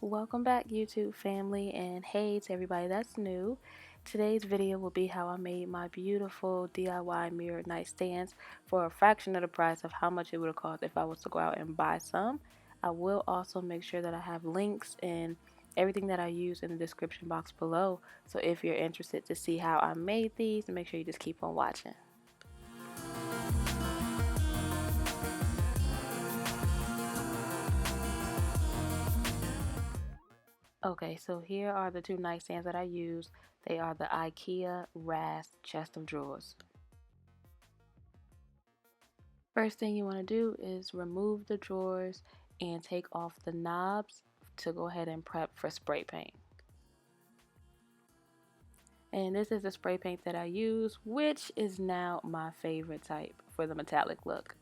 Welcome back, YouTube family, and hey to everybody that's new. Today's video will be how I made my beautiful DIY mirror nightstands for a fraction of the price of how much it would have cost if I was to go out and buy some. I will also make sure that I have links and everything that I use in the description box below, so if you're interested to see how I made these, make sure you just keep on watching. Okay, so here are the two nightstands that I use. They are the Ikea Rast chest of drawers. First thing you want to do is remove the drawers and take off the knobs to go ahead and prep for spray paint. And this is the spray paint that I use, which is now my favorite type for the metallic look.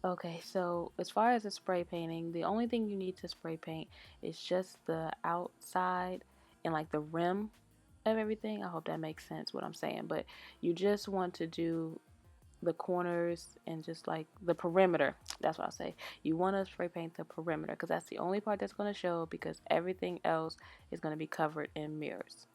Okay, so as far as the spray painting, the only thing you need to spray paint is just the outside and like the rim of everything. I hope that makes sense what I'm saying, but you just want to do the corners and just like the perimeter. That's what I'll say. You want to spray paint the perimeter because that's the only part that's going to show, because everything else is going to be covered in mirrors.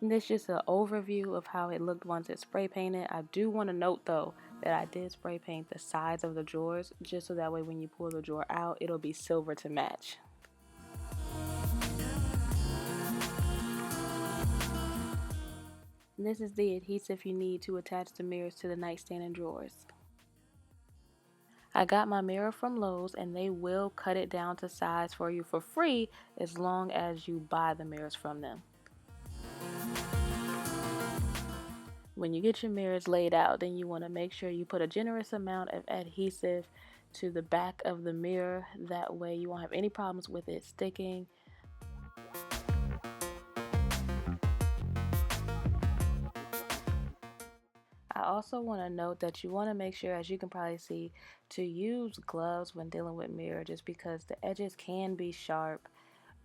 And this is just an overview of how it looked once it's spray painted. I do want to note though that I did spray paint the sides of the drawers just so that way when you pull the drawer out, it'll be silver to match. And this is the adhesive you need to attach the mirrors to the nightstand and drawers. I got my mirror from Lowe's and they will cut it down to size for you for free as long as you buy the mirrors from them. When you get your mirrors laid out, then you want to make sure you put a generous amount of adhesive to the back of the mirror. That way you won't have any problems with it sticking. I also want to note that you want to make sure, as you can probably see, to use gloves when dealing with mirror, just because the edges can be sharp.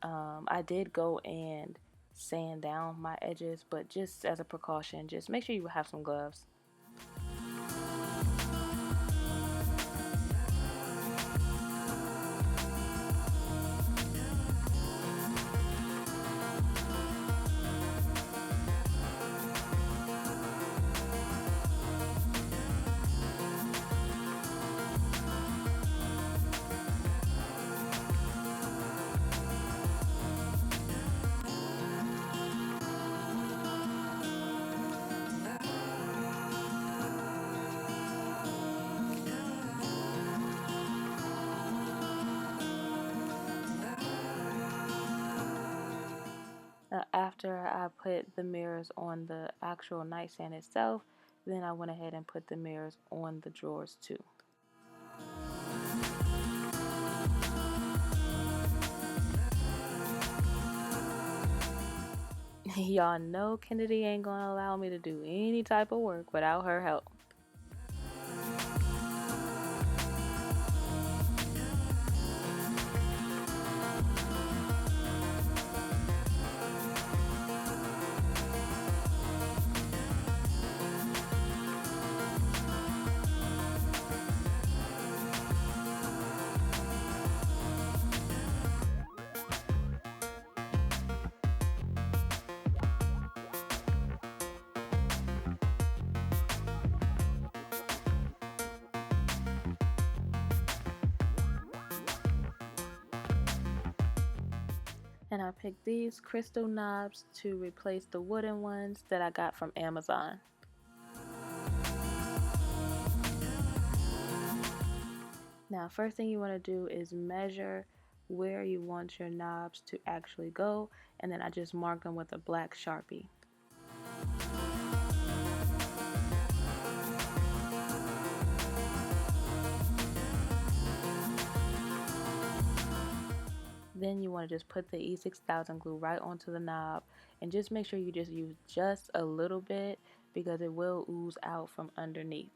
I did go and sand down my edges, but just as a precaution, just make sure you have some gloves. After I put the mirrors on the actual nightstand itself, then I went ahead and put the mirrors on the drawers too. Y'all know Kennedy ain't gonna allow me to do any type of work without her help. And I picked these crystal knobs to replace the wooden ones that I got from Amazon. Now, first thing you want to do is measure where you want your knobs to actually go, and then I just mark them with a black Sharpie. Then you want to just put the E6000 glue right onto the knob, and just make sure you just use just a little bit because it will ooze out from underneath.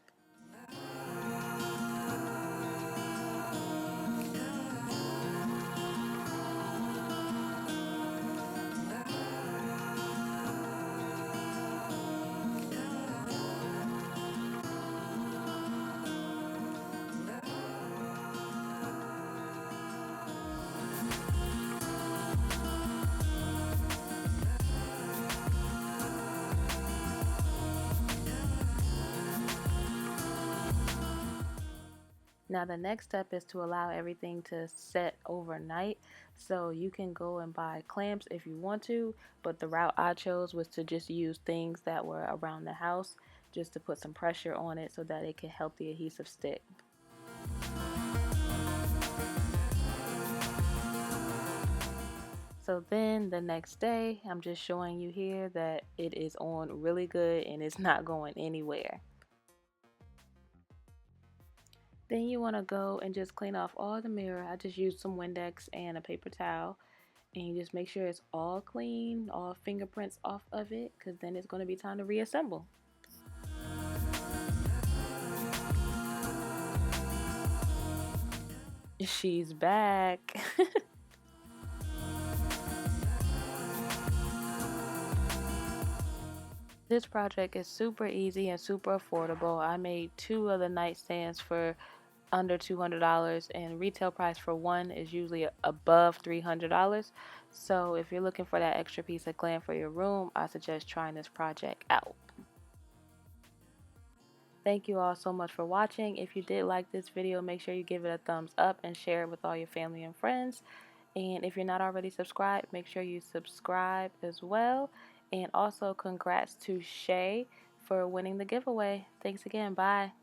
Now the next step is to allow everything to set overnight. So you can go and buy clamps if you want to, but the route I chose was to just use things that were around the house just to put some pressure on it so that it can help the adhesive stick. So then the next day, I'm just showing you here that it is on really good and it's not going anywhere. Then you want to go and just clean off all the mirror. I just used some Windex and a paper towel. And you just make sure it's all clean, all fingerprints off of it, because then it's going to be time to reassemble. She's back. This project is super easy and super affordable. I made 2 of the nightstands for under $200, and retail price for one is usually above $300. So if you're looking for that extra piece of glam for your room, I suggest trying this project out. Thank you all so much for watching. If you did like this video, make sure you give it a thumbs up and share it with all your family and friends. And if you're not already subscribed, make sure you subscribe as well. And also congrats to Shay for winning the giveaway. Thanks again. Bye.